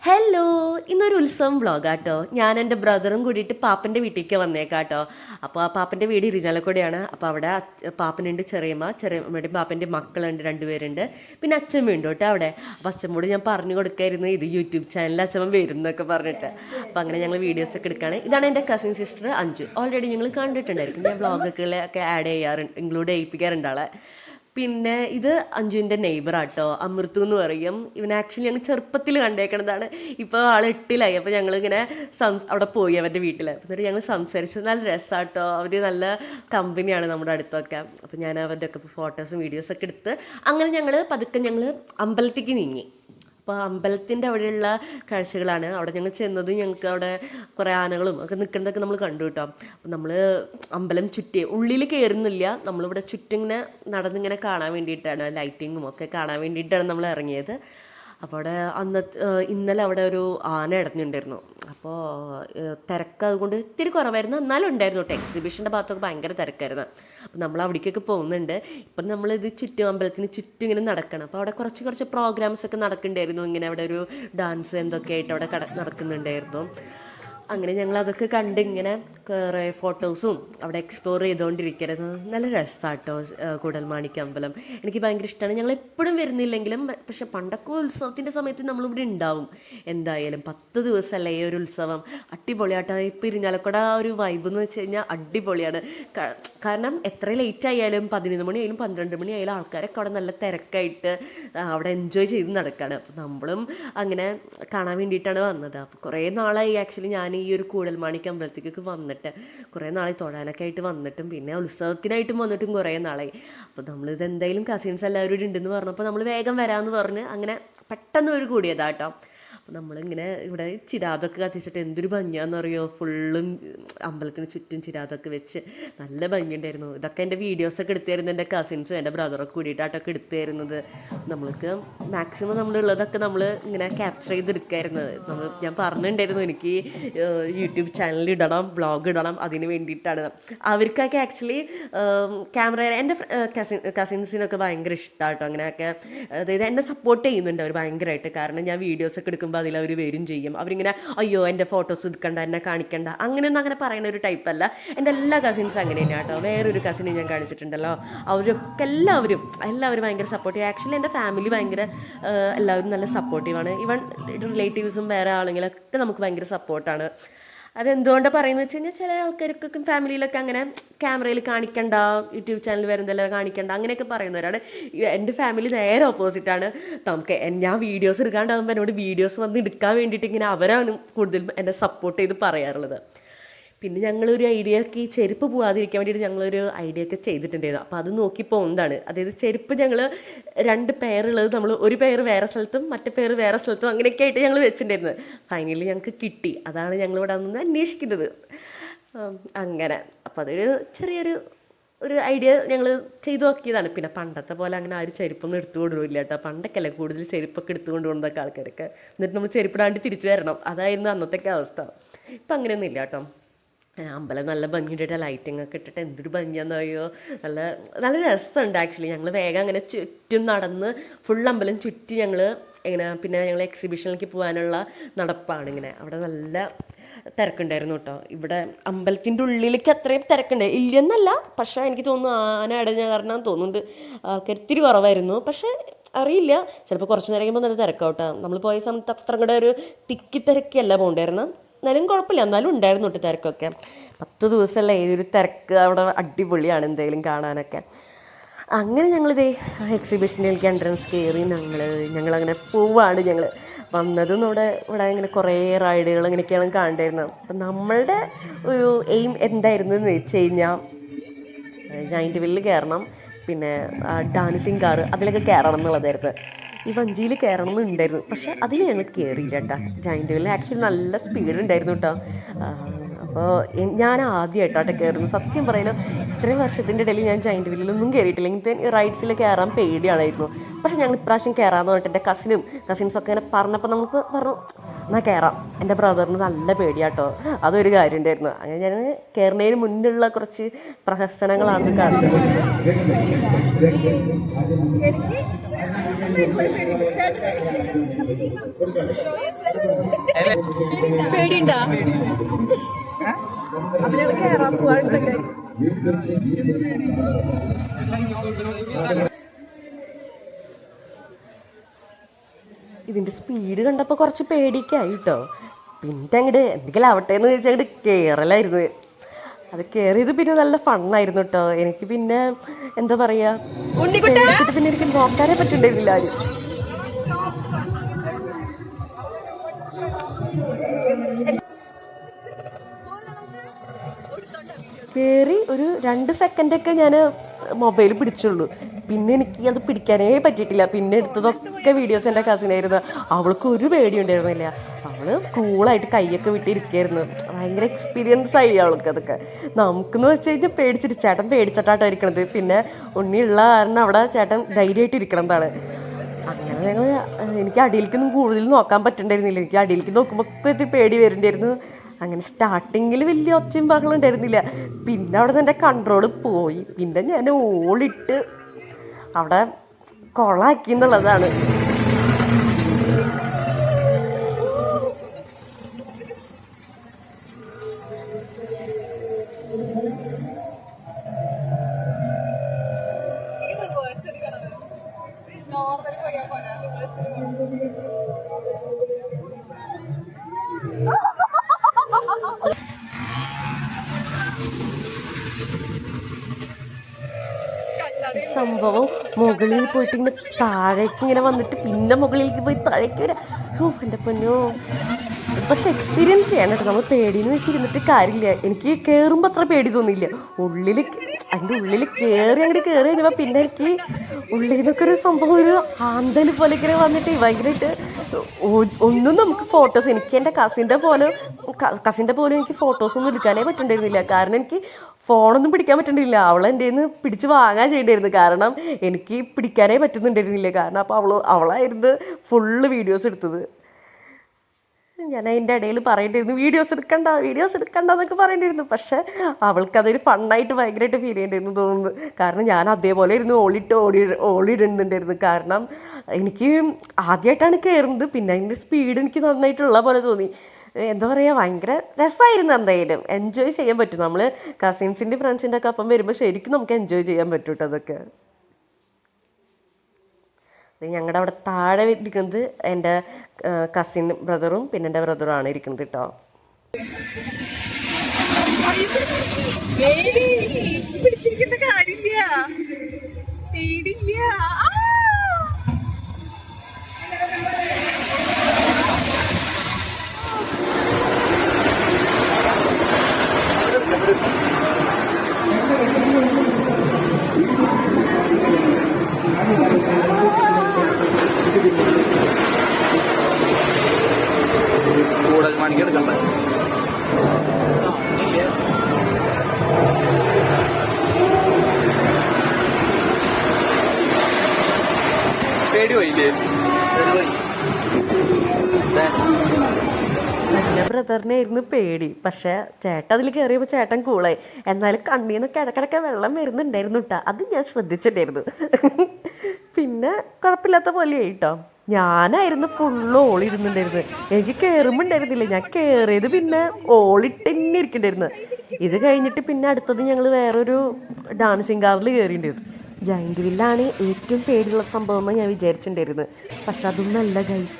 Hello, ഇന്നൊരു ഉത്സവം വ്ളോഗാട്ടോ. ഞാൻ എൻ്റെ ബ്രദറും കൂടിയിട്ട് പാപ്പൻ്റെ വീട്ടിലേക്ക് വന്നേക്കാട്ടോ. അപ്പോൾ ആ പാപ്പൻ്റെ വീട് ഇരിഞ്ഞാലക്കുടയാണ്. അപ്പോൾ അവിടെ പാപ്പനുണ്ട്, ചെറിയമ്മയുടെ പാപ്പൻ്റെ മക്കളുണ്ട്, രണ്ടുപേരുണ്ട്, പിന്നെ അച്ഛമ്മ ഉണ്ട് കേട്ടോ അവിടെ. അപ്പോൾ അച്ഛമ്മോട് ഞാൻ പറഞ്ഞു കൊടുക്കായിരുന്നു ഇത് യൂട്യൂബ് ചാനലിൽ അച്ഛമ്മ വരും എന്നൊക്കെ പറഞ്ഞിട്ട്. അപ്പോൾ അങ്ങനെ ഞങ്ങൾ വീഡിയോസൊക്കെ എടുക്കുകയാണ്. ഇതാണ് എൻ്റെ കസിൻ സിസ്റ്റർ അഞ്ജു. ഓൾറെഡി നിങ്ങൾ കണ്ടിട്ടുണ്ടായിരിക്കും, ഞാൻ വ്ളോഗൊക്കെ ആഡ് ചെയ്യാറുണ്ട്, ഇൻക്ലൂഡ് ചെയ്യിപ്പിക്കാറുണ്ട് ആളെ. പിന്നെ ഇത് അഞ്ജുവിൻ്റെ നെയ്ബറാട്ടോ, അമൃതു എന്ന് പറയും. ഇവൻ ആക്ച്വലി ഞങ്ങൾ ചെറുപ്പത്തിൽ കണ്ടേക്കണതാണ്. ഇപ്പോൾ ആൾ 8ലായി. അപ്പോൾ ഞങ്ങളിങ്ങനെ അവിടെ പോയി അവരുടെ വീട്ടിൽ. എന്നിട്ട് ഞങ്ങൾ സംസാരിച്ചു. നല്ല രസമാട്ടോ, അവർ നല്ല കമ്പനിയാണ് നമ്മുടെ അടുത്തൊക്കെ. അപ്പോൾ ഞാൻ അവരുടെ ഒക്കെ ഫോട്ടോസും വീഡിയോസൊക്കെ എടുത്ത് അങ്ങനെ ഞങ്ങൾ പതുക്കെ അമ്പലത്തേക്ക് നീങ്ങി. അപ്പോൾ അമ്പലത്തിൻ്റെ അവിടെയുള്ള കാഴ്ചകളാണ്. അവിടെ ഞങ്ങൾ ചെന്നതും ഞങ്ങൾക്ക് അവിടെ കുറേ ആനകളും ഒക്കെ നിൽക്കുന്നതൊക്കെ നമ്മൾ കണ്ടു കേട്ടോ. അപ്പോൾ നമ്മൾ അമ്പലം ചുറ്റി ഉള്ളിൽ കയറുന്നില്ല, നമ്മളിവിടെ ചുറ്റും ഇങ്ങനെ നടന്നിങ്ങനെ കാണാൻ വേണ്ടിയിട്ടാണ്, ലൈറ്റിങ്ങും ഒക്കെ കാണാൻ വേണ്ടിയിട്ടാണ് നമ്മൾ ഇറങ്ങിയത്. അപ്പോൾ അവിടെ ഇന്നലെ അവിടെ ഒരു ആന ഇടഞ്ഞിട്ടുണ്ടായിരുന്നു. അപ്പോൾ തിരക്ക് അതുകൊണ്ട് ഇത്തിരി കുറവായിരുന്നു, എന്നാലും ഉണ്ടായിരുന്നു കേട്ടോ. എക്സിബിഷൻ്റെ ഭാഗത്തൊക്കെ ഭയങ്കര തിരക്കായിരുന്നു. അപ്പോൾ നമ്മൾ അവിടേക്കൊക്കെ പോകുന്നുണ്ട്. ഇപ്പം നമ്മളിത് അമ്പലത്തിന് ചുറ്റും ഇങ്ങനെ നടക്കണം. അപ്പോൾ അവിടെ കുറച്ച് പ്രോഗ്രാംസ് ഒക്കെ നടക്കുന്നുണ്ടായിരുന്നു. ഇങ്ങനെ അവിടെ ഒരു ഡാൻസ് എന്തൊക്കെ ആയിട്ട് അവിടെ നടക്കുന്നുണ്ടായിരുന്നു. അങ്ങനെ ഞങ്ങൾ അതൊക്കെ കണ്ട് ഇങ്ങനെ കുറേ ഫോട്ടോസും അവിടെ എക്സ്പ്ലോർ ചെയ്തുകൊണ്ടിരിക്കരുത്. നല്ല രസമാട്ടോ കൂടൽമാണിക്യം അമ്പലം. എനിക്ക് ഭയങ്കര ഇഷ്ടമാണ്. ഞങ്ങൾ എപ്പോഴും വരുന്നില്ലെങ്കിലും പക്ഷെ പണ്ടൊക്കെ ഉത്സവത്തിൻ്റെ സമയത്ത് നമ്മളിവിടെ ഉണ്ടാവും എന്തായാലും. 10 ദിവസമല്ലേ ഈ ഒരു ഉത്സവം. അടിപൊളിയാട്ടോ. ഇപ്പോൾ ഇരിഞ്ഞാലക്കുട ഒരു വൈബ് എന്ന് വെച്ച് കഴിഞ്ഞാൽ അടിപൊളിയാണ്. കാരണം എത്ര ലേറ്റ് ആയാലും 11 മണിയായാലും 12 മണിയായാലും ആൾക്കാരൊക്കെ അവിടെ നല്ല തിരക്കായിട്ട് അവിടെ എൻജോയ് ചെയ്ത് നടക്കുകയാണ്. അപ്പോൾ നമ്മളും അങ്ങനെ കാണാൻ വേണ്ടിയിട്ടാണ് വന്നത്. അപ്പോൾ കുറേ നാളായി ആക്ച്വലി ഞാൻ ഈ ഒരു കൂടൽമാണിക്യം അമ്പലത്തേക്കൊക്കെ വന്നിട്ട്, കുറേ നാളായി തൊഴാനൊക്കെ ആയിട്ട് വന്നിട്ടും പിന്നെ ഉത്സവത്തിനായിട്ടും വന്നിട്ടും കുറേ നാളായി. അപ്പോൾ നമ്മളിത് എന്തായാലും കസിൻസ് എല്ലാവരും ഉണ്ടെന്ന് പറഞ്ഞപ്പോൾ നമ്മൾ വേഗം വരാമെന്ന് പറഞ്ഞ് അങ്ങനെ പെട്ടെന്ന് ഒരു കൂടിയതാട്ടോ. അപ്പോൾ നമ്മളിങ്ങനെ ഇവിടെ ചിരാതൊക്കെ കത്തിച്ചിട്ട് എന്തൊരു ഭംഗിയാണെന്നറിയോ. ഫുള്ളും അമ്പലത്തിന് ചുറ്റും ചിരാതൊക്കെ വെച്ച് നല്ല ഭംഗിയുണ്ടായിരുന്നു. ഇതൊക്കെ എൻ്റെ വീഡിയോസൊക്കെ എടുത്തു തരുന്നത് എൻ്റെ കസിൻസും എൻ്റെ ബ്രദറൊക്കെ കൂടിയിട്ടാട്ടൊക്കെ എടുത്തു തരുന്നത്. നമ്മൾക്ക് മാക്സിമം നമ്മളുള്ളതൊക്കെ നമ്മൾ ഇങ്ങനെ ക്യാപ്ചർ ചെയ്തെടുക്കായിരുന്നു. ഞാൻ പറഞ്ഞിട്ടുണ്ടായിരുന്നു എനിക്ക് യൂട്യൂബ് ചാനൽ ഇടണം, വ്ളോഗ് ഇടണം, അതിന് വേണ്ടിയിട്ടാണ്. അവർക്കൊക്കെ ആക്ച്വലി ക്യാമറ എൻ്റെ കസിൻസിനൊക്കെ ഭയങ്കര ഇഷ്ടമാട്ടോ. അങ്ങനെയൊക്കെ അതായത് എന്നെ സപ്പോർട്ട് ചെയ്യുന്നുണ്ട് അവർ ഭയങ്കരമായിട്ട്. കാരണം ഞാൻ വീഡിയോസൊക്കെ എടുക്കുമ്പോൾ അതിലവർ വരും ചെയ്യും. അവരിങ്ങനെ അയ്യോ എൻ്റെ ഫോട്ടോസ് എടുക്കണ്ട, എന്നെ കാണിക്കണ്ട, അങ്ങനെയൊന്നും അങ്ങനെ പറയുന്ന ഒരു ടൈപ്പല്ല. എൻ്റെ എല്ലാ കസിൻസും അങ്ങനെ തന്നെയാണ് കേട്ടോ. വേറൊരു കസിനെ ഞാൻ കാണിച്ചിട്ടുണ്ടല്ലോ, അവരൊക്കെ എല്ലാവരും ഭയങ്കര സപ്പോർട്ടീവ്. ആക്ച്വലി എൻ്റെ ഫാമിലി ഭയങ്കര എല്ലാവരും നല്ല സപ്പോർട്ടീവാണ്. ഈവൻ റിലേറ്റീവ്സും വേറെ ആളുകളൊക്കെ നമുക്ക് ഭയങ്കര സപ്പോർട്ടാണ്. അതെന്തുകൊണ്ടാണ് പറയുന്നത് വെച്ച് കഴിഞ്ഞാൽ ചില ആൾക്കാർക്കൊക്കെ ഫാമിലിയിലൊക്കെ അങ്ങനെ ക്യാമറയിൽ കാണിക്കണ്ട, യൂട്യൂബ് ചാനൽ വരുന്നതെല്ലാം കാണിക്കണ്ട അങ്ങനെയൊക്കെ പറയുന്നവരാണ്. എൻ്റെ ഫാമിലി നേരെ ഓപ്പോസിറ്റാണ്. നമുക്ക് ഞാൻ വീഡിയോസ് എടുക്കാണ്ടാകുമ്പോൾ എന്നോട് വീഡിയോസ് വന്ന് എടുക്കാൻ വേണ്ടിയിട്ട് ഇങ്ങനെ അവരാണ് കൂടുതൽ എന്നെ സപ്പോർട്ട് ചെയ്ത് പറയാറുള്ളത്. പിന്നെ ഞങ്ങളൊരു ഐഡിയക്ക് ഈ ചെരുപ്പ് പോകാതിരിക്കാൻ വേണ്ടിയിട്ട് ഞങ്ങളൊരു ഐഡിയ ഒക്കെ ചെയ്തിട്ടുണ്ടായിരുന്നു. അപ്പോൾ അത് നോക്കി പോകുന്നതാണ്. അതായത് ചെരുപ്പ് ഞങ്ങൾ 2 പെയറുള്ളത് നമ്മൾ ഒരു പെയർ വേറെ സ്ഥലത്തും മറ്റേ പെയർ വേറെ സ്ഥലത്തും അങ്ങനെയൊക്കെ ആയിട്ട് ഞങ്ങൾ വെച്ചിട്ടുണ്ടായിരുന്നത്. ഫൈനലി ഞങ്ങൾക്ക് കിട്ടി. അതാണ് ഞങ്ങളിവിടെ നിന്ന് അന്വേഷിക്കുന്നത്. അങ്ങനെ അപ്പോൾ അതൊരു ചെറിയൊരു ഐഡിയ ഞങ്ങൾ ചെയ്തു നോക്കിയതാണ്. പിന്നെ പണ്ടത്തെ പോലെ അങ്ങനെ ആരും ചെരുപ്പൊന്നും എടുത്തു കൊണ്ടുപോയില്ല കേട്ടോ. പണ്ടൊക്കെ അല്ലേ കൂടുതൽ ചെരുപ്പൊക്കെ എടുത്തുകൊണ്ട് പോകുന്നതൊക്കെ ആൾക്കാരൊക്കെ. എന്നിട്ട് നമ്മൾ ചെരുപ്പിടാണ്ട് തിരിച്ചു വരണം. അതായിരുന്നു അന്നത്തെയൊക്കെ അവസ്ഥ. ഇപ്പം അങ്ങനെയൊന്നും ഇല്ല കേട്ടോ. അമ്പലം നല്ല ഭംഗിയിട്ടിട്ട് ലൈറ്റിംഗ് ഒക്കെ ഇട്ടിട്ട് എന്തൊരു ഭംഗിയാണെന്നറിയോ. നല്ല രസമുണ്ട് ആക്ച്വലി. ഞങ്ങൾ വേഗം അങ്ങനെ ചുറ്റും നടന്ന് ഫുൾ അമ്പലം ചുറ്റി ഞങ്ങൾ പിന്നെ ഞങ്ങൾ എക്സിബിഷനിലേക്ക് പോകാനുള്ള നടപ്പാണ്. ഇങ്ങനെ അവിടെ നല്ല തിരക്കുണ്ടായിരുന്നു കേട്ടോ. ഇവിടെ അമ്പലത്തിൻ്റെ ഉള്ളിലേക്ക് അത്രയും തിരക്കുണ്ട് ഇല്ലെന്നല്ല, പക്ഷേ എനിക്ക് തോന്നുന്നു ആന അടഞ്ഞ കാരണം തോന്നുന്നുണ്ട് ആൾക്കാർ ഇത്തിരി കുറവായിരുന്നു. പക്ഷേ അറിയില്ല, ചിലപ്പോൾ കുറച്ച് നേരം കഴിയുമ്പോൾ നല്ല തിരക്കാവട്ടോ. നമ്മൾ പോയ സമയത്ത് അത്ര കൂടെ ഒരു തിക്കിത്തിരക്കല്ല പോകണ്ടായിരുന്നു. എന്നാലും കുഴപ്പമില്ല, എന്നാലും ഉണ്ടായിരുന്നു കേട്ടോ തിരക്കൊക്കെ. 10 ദിവസമല്ലേ, ഏതൊരു തിരക്ക് അവിടെ അടിപൊളിയാണ് എന്തായാലും കാണാനൊക്കെ. അങ്ങനെ ഞങ്ങളിതേ എക്സിബിഷനിലേക്ക് എൻട്രൻസ് കയറി ഞങ്ങളങ്ങനെ പോവാണ്. ഞങ്ങൾ വന്നതും ഇവിടെ ഇങ്ങനെ കുറേ റൈഡുകൾ ഇങ്ങനെയൊക്കെയാണ് കാണേണ്ടിയിരുന്നത്. അപ്പം നമ്മളുടെ ഒരു എയിം എന്തായിരുന്നു എന്ന് വെച്ച് കഴിഞ്ഞാൽ ജയൻറ്റ് വീലിൽ കയറണം, പിന്നെ ഡാൻസിങ് കാറ് അതിലൊക്കെ കയറണം എന്നുള്ളതായിരുന്നു. ഈ വഞ്ചിയിൽ കയറണം എന്നുണ്ടായിരുന്നു, പക്ഷേ അതിൽ ഞങ്ങൾ കയറിയില്ല കേട്ടോ. ജയൻറ്റ് വീലിൽ ആക്ച്വലി നല്ല സ്പീഡ് ഉണ്ടായിരുന്നു കേട്ടോ. അപ്പോൾ ഞാൻ ആദ്യമായിട്ടാട്ടെ കയറുന്നു. സത്യം പറയാലോ, ഇത്രയും വർഷത്തിൻ്റെ ഇടയിൽ ഞാൻ ജയൻറ്റ് വീലിലൊന്നും കയറിയിട്ടില്ല. ഇങ്ങനത്തെ റൈഡ്സിൽ കയറാൻ പേടിയാണായിരുന്നു. പക്ഷേ ഞങ്ങൾ ഇപ്രാവശ്യം കയറാമെന്ന് പറഞ്ഞിട്ട് എൻ്റെ കസിൻസൊക്കെ ഇങ്ങനെ പറഞ്ഞപ്പോൾ നമുക്ക് പറഞ്ഞു എന്നാൽ കയറാം. എൻ്റെ ബ്രദറിന് നല്ല പേടിയാട്ടോ, അതൊരു കാര്യം ഉണ്ടായിരുന്നു. അങ്ങനെ ഞാൻ കയറുന്നതിന് മുന്നുള്ള കുറച്ച് പ്രഹസനങ്ങളാണ് കാണുന്നത്. പേടിയുണ്ടാ? കേറാൻ പോവാണ്ട്. ഇതിന്റെ സ്പീഡ് കണ്ടപ്പോൾ കുറച്ച് പേടിക്കായി കേട്ടോ. പിന്നെ അങ്ങോട്ട് എന്തെങ്കിലും ആവട്ടെ എന്ന് ചോദിച്ചാൽ അങ്ങോട്ട് കയറലായിരുന്നു. അത് കയറിയത് പിന്നെ നല്ല ഫണ്ണായിരുന്നു കേട്ടോ. എനിക്ക് പിന്നെ എന്താ പറയാ, പിന്നെ എനിക്ക് നോക്കാനേ പറ്റുണ്ടായിരുന്നില്ല ആരും. കയറി ഒരു 2 സെക്കൻഡൊക്കെ ഞാൻ മൊബൈൽ പിടിച്ചുള്ളൂ. പിന്നെ എനിക്ക് അത് പിടിക്കാനേ പറ്റിയിട്ടില്ല. പിന്നെ എടുത്തതൊക്കെ വീഡിയോസ് എൻ്റെ കസിനായിരുന്നു. അവൾക്ക് ഒരു പേടി ഉണ്ടായിരുന്നില്ല. അവള് കൂളായിട്ട് കൈയൊക്കെ വിട്ടിരിക്കുകയായിരുന്നു. ഭയങ്കര എക്സ്പീരിയൻസ് ആയി അവൾക്ക് അതൊക്കെ. നമുക്കെന്ന് വെച്ച് കഴിഞ്ഞാൽ പേടിച്ചിട്ട് ചേട്ടൻ പേടിച്ചിട്ടാട്ടോ ഇരിക്കണത്. പിന്നെ ഉണ്ണിയുള്ള കാരണം അവിടെ ചേട്ടൻ ധൈര്യമായിട്ട് ഇരിക്കണതാണ്. അങ്ങനെ ഞങ്ങൾ എനിക്ക് അടിയിലേക്കൊന്നും കൂടുതൽ നോക്കാൻ പറ്റണ്ടായിരുന്നില്ല. എനിക്ക് അടിയിലേക്ക് നോക്കുമ്പോൾ ഇത് പേടി വരുന്നുണ്ടായിരുന്നു. അങ്ങനെ സ്റ്റാർട്ടിങ്ങിൽ വലിയ ഒച്ചയും ബഹളം ഉണ്ടായിരുന്നില്ല. പിന്നെ അവിടെ നിന്ന് എൻ്റെ കൺട്രോള് പോയി. പിന്നെ ഞാൻ ഓളിട്ട് അവിടെ കൊളാക്കി എന്നുള്ളതാണ്. സംഭവം മുകളിൽ പോയിട്ട് ഇങ്ങനെ താഴേക്ക് ഇങ്ങനെ വന്നിട്ട് പിന്നെ മുകളിലേക്ക് പോയി താഴേക്ക് വരാം. എൻ്റെ പൊന്നോ, പക്ഷെ എക്സ്പീരിയൻസ് ചെയ്യാൻ കേട്ടോ. നമ്മൾ പേടിയെന്ന് വെച്ചിരുന്നിട്ട് കാര്യമില്ല. എനിക്ക് കയറുമ്പോൾ അത്ര പേടി തോന്നിയില്ല. അതിൻ്റെ ഉള്ളിൽ കയറി അങ്ങോട്ട് കയറി കഴിഞ്ഞപ്പോൾ പിന്നെ എനിക്ക് ഉള്ളിൽ നിന്നൊക്കെ ഒരു സംഭവം, ഒരു ആന്തൽ പോലെ ഇങ്ങനെ വന്നിട്ട് ഭയങ്കരമായിട്ട് ഒന്നും നമുക്ക് ഫോട്ടോസ്, എനിക്ക് എൻ്റെ കസിൻ്റെ പോലും എനിക്ക് ഫോട്ടോസൊന്നും എടുക്കാനേ പറ്റുന്നുണ്ടായിരുന്നില്ല. കാരണം എനിക്ക് ഫോണൊന്നും പിടിക്കാൻ പറ്റുന്നില്ല. അവളെൻ്റെ നിന്ന് പിടിച്ച് വാങ്ങാൻ ചെയ്യേണ്ടിയിരുന്നു. കാരണം എനിക്ക് പിടിക്കാനേ പറ്റുന്നുണ്ടായിരുന്നില്ല. കാരണം അപ്പോൾ അവളായിരുന്നു ഫുള്ള് വീഡിയോസ് എടുത്തത്. ഞാൻ അതിൻ്റെ ഇടയിൽ പറയേണ്ടിയിരുന്നു വീഡിയോസ് എടുക്കണ്ട എന്നൊക്കെ പറയേണ്ടിയിരുന്നു. പക്ഷേ അവൾക്കതൊരു ഫണ്ണായിട്ട് ഭയങ്കരമായിട്ട് ഫീൽ ചെയ്യേണ്ടിയിരുന്നു തോന്നുന്നു. കാരണം ഞാൻ അതേപോലെ ഇരുന്ന് ഓളിയിടുന്നുണ്ടായിരുന്നു. കാരണം എനിക്ക് ആദ്യമായിട്ടാണ് കയറുന്നത്. പിന്നെ അതിൻ്റെ സ്പീഡ് എനിക്ക് നന്നായിട്ടുള്ള പോലെ തോന്നി. എന്താ പറയുക, ഭയങ്കര രസമായിരുന്നു. എന്തായാലും എൻജോയ് ചെയ്യാൻ പറ്റും. നമ്മൾ കസിൻസിൻ്റെ ഫ്രണ്ട്സിൻ്റെ ഒക്കെ ഒപ്പം വരുമ്പോൾ ശരിക്കും നമുക്ക് എൻജോയ് ചെയ്യാൻ പറ്റും കേട്ടോ അതൊക്കെ. ഞങ്ങളുടെ അവിടെ താഴെ ഇരിക്കുന്നത് എൻ്റെ കസിൻ ബ്രദറും പിന്നെ എൻ്റെ ബ്രദറും ആണ് ഇരിക്കുന്നത് കേട്ടോ. എൻ്റെ ബ്രദറിനായിരുന്നു പേടി. പക്ഷേ ചേട്ടൻ അതിൽ കയറിയപ്പോൾ ചേട്ടൻ കൂളായി. എന്നാലും കണ്ണിൽ നിന്ന് കിടക്കിടയ്ക്ക് വെള്ളം വരുന്നുണ്ടായിരുന്നു കേട്ടോ. അത് ഞാൻ ശ്രദ്ധിച്ചിട്ടായിരുന്നു. പിന്നെ കുഴപ്പമില്ലാത്ത പോലെയായി കേട്ടോ. ഞാനായിരുന്നു ഫുള്ള് ഓളിരുന്നുണ്ടായിരുന്നു. എനിക്ക് കയറുമ്പോൾ ഉണ്ടായിരുന്നില്ല. ഞാൻ കയറിയത് പിന്നെ ഓളിട്ട് തന്നെ ഇരിക്കണ്ടായിരുന്നു. ഇത് കഴിഞ്ഞിട്ട് പിന്നെ അടുത്തത് ഞങ്ങൾ വേറൊരു ഡാൻസിങ് കാറിൽ കയറിയിട്ടുണ്ടായിരുന്നു. ജയന്റ് വില്ലാണ് ഏറ്റവും പേടിയുള്ള സംഭവം എന്ന് ഞാൻ വിചാരിച്ചിട്ടുണ്ടായിരുന്നു. പക്ഷെ അതൊന്നല്ല ഗൈസ്.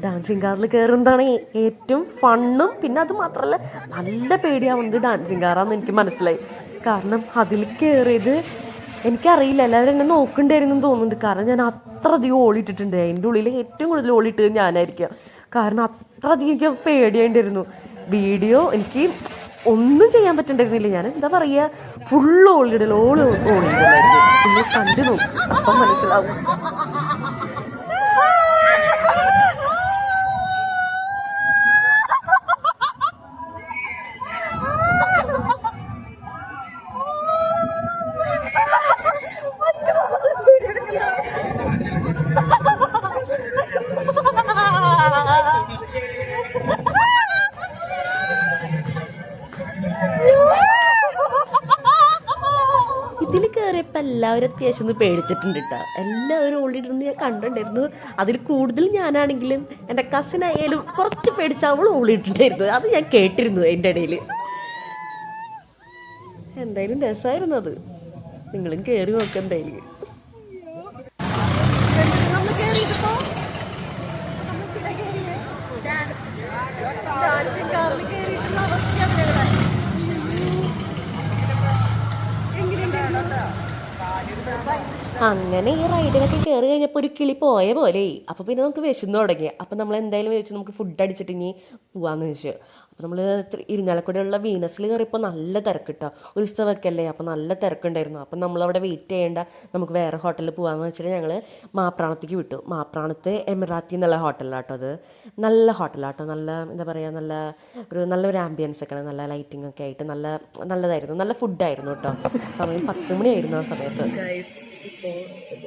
ഡാൻസിങ് കാറിൽ കയറുന്നതാണ് ഏറ്റവും ഫണ്ണും. പിന്നെ അത് മാത്രമല്ല നല്ല പേടിയാവുന്നത് ഡാൻസിങ് കാറാണെന്ന് എനിക്ക് മനസ്സിലായി. കാരണം അതിൽ കയറിയത് എനിക്കറിയില്ല, എല്ലാവരും എന്നെ നോക്കണ്ടായിരുന്നു തോന്നുന്നുണ്ട്. കാരണം ഞാൻ അത്ര അധികം ഓളിയിട്ടിട്ടുണ്ട്. അതിൻ്റെ ഉള്ളിൽ ഏറ്റവും കൂടുതൽ ഓളിയിട്ടത് ഞാനായിരിക്കാം. കാരണം അത്ര അധികം എനിക്ക് പേടിയായിട്ടായിരുന്നു. വീഡിയോ എനിക്ക് ഒന്നും ചെയ്യാൻ പറ്റണ്ടായിരുന്നില്ല. ഞാൻ എന്താ പറയുക, ഫുള്ള് ഓളിയിടലായിരുന്നു. നിങ്ങൾ കണ്ടു നോക്കും, അപ്പം മനസ്സിലാവും. ഇതിൽ കയറിയപ്പോൾ എല്ലാവരും അത്യാവശ്യം ഒന്ന് പേടിച്ചിട്ടുണ്ട് കേട്ടോ. എല്ലാവരും ഓളിയിടുന്നത് ഞാൻ കണ്ടിട്ടുണ്ടായിരുന്നു. അതിൽ കൂടുതൽ ഞാനാണെങ്കിലും എൻ്റെ കസിനായാലും കുറച്ച് പേടിച്ച് അവൾ ഓളിയിട്ടുണ്ടായിരുന്നു. അത് ഞാൻ കേട്ടിരുന്നു എൻ്റെ ഇടയിൽ. എന്തായാലും രസമായിരുന്നു അത്. നിങ്ങളും കയറി നോക്കാം എന്തായാലും. അങ്ങനെ ഈ റൈഡിനൊക്കെ കയറി കഴിഞ്ഞപ്പോൾ ഒരു കിളി പോയ പോലെ. അപ്പോൾ പിന്നെ നമുക്ക് വിശന്നു തുടങ്ങി. അപ്പോൾ നമ്മൾ എന്തായാലും വിചാരിച്ചു നമുക്ക് ഫുഡ് അടിച്ചിട്ട് ഇനി പോവാമെന്ന് വെച്ചു. അപ്പോൾ നമ്മൾ ഇരിഞ്ഞാലക്കുടയുള്ള വീനസിൽ കയറിയപ്പോൾ നല്ല തിരക്ക് കേട്ടോ. ഉത്സവമൊക്കെ അല്ലേ, അപ്പോൾ നല്ല തിരക്കുണ്ടായിരുന്നു. അപ്പം നമ്മളവിടെ വെയിറ്റ് ചെയ്യേണ്ട, നമുക്ക് വേറെ ഹോട്ടലിൽ പോകാമെന്ന് വെച്ചിട്ട് ഞങ്ങൾ മാപ്രാണത്തേക്ക് വിട്ടു. മാപ്രാണത്ത് എമിറാത്തി എന്നുള്ള ഹോട്ടലിലാട്ടോ. അത് നല്ല ഹോട്ടലാട്ടോ. നല്ല എന്താ പറയുക, നല്ലൊരു ആംബിയൻസ് ഒക്കെയാണ്, നല്ല ലൈറ്റിംഗ് ഒക്കെ ആയിട്ട് നല്ലതായിരുന്നു. നല്ല ഫുഡായിരുന്നു കേട്ടോ. സമയം 10 മണിയായിരുന്നു ആ സമയത്ത്. ഇപ്പോൾ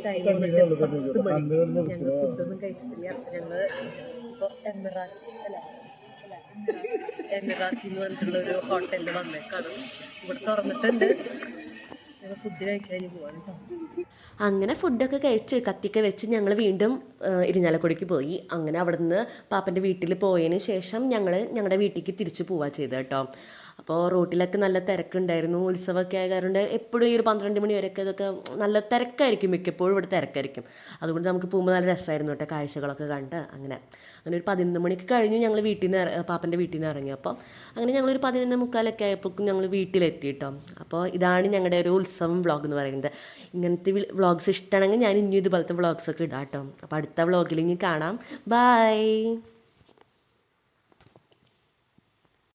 ടൈം 10 മണി. ഞങ്ങൾ ഫുഡൊന്നും കഴിച്ചിട്ടില്ല. ഞങ്ങൾ ഇപ്പോൾ എമിറാത്തി എന്ന് പറഞ്ഞിട്ടുള്ള ഒരു ഹോട്ടലിൽ വന്നേക്കാണ്. ഇവിടെ തുറന്നിട്ടുണ്ട്. ഞങ്ങൾ ഫുഡ് കഴിക്കാൻ പോവാണ് കേട്ടോ. അങ്ങനെ ഫുഡൊക്കെ കഴിച്ച് കത്തിയൊക്കെ വെച്ച് ഞങ്ങൾ വീണ്ടും ഇരിഞ്ഞാലക്കുടയ്ക്ക് പോയി. അങ്ങനെ അവിടെ നിന്ന് പാപ്പൻ്റെ വീട്ടിൽ പോയതിന് ശേഷം ഞങ്ങളുടെ വീട്ടിലേക്ക് തിരിച്ചു പോവുക ചെയ്തത് കേട്ടോ. അപ്പോൾ റോട്ടിലൊക്കെ നല്ല തിരക്കുണ്ടായിരുന്നു. ഉത്സവമൊക്കെ ആയ കാരണം എപ്പോഴും ഈ ഒരു 12 മണി വരെയൊക്കെ ഇതൊക്കെ നല്ല തിരക്കായിരിക്കും. മിക്കപ്പോഴും ഇവിടെ തിരക്കായിരിക്കും. അതുകൊണ്ട് നമുക്ക് പോകുമ്പോൾ നല്ല രസമായിരുന്നു കേട്ടോ, കാഴ്ചകളൊക്കെ കണ്ട്. അങ്ങനെ ഒരു 11 മണിക്ക് കഴിഞ്ഞു ഞങ്ങൾ പാപ്പൻ്റെ വീട്ടിൽ നിന്ന് ഇറങ്ങി. അങ്ങനെ ഞങ്ങളൊരു 11:45 ആയപ്പോഴേക്കും ഞങ്ങൾ വീട്ടിലെത്തി കേട്ടോ. അപ്പോൾ ഇതാണ് ഞങ്ങളുടെ ഒരു ഉത്സവം വ്ളോഗ് എന്ന് പറയുന്നത്. ഇങ്ങനത്തെ വ്ളോഗ്സ് ഇഷ്ടമാണെങ്കിൽ ഞാൻ ഇനി ഇതുപോലത്തെ വ്ളോഗ്സൊക്കെ ഇടാം കേട്ടോ. അപ്പോൾ അടുത്ത വ്ളോഗിൽ ഇനി കാണാം. ബൈ.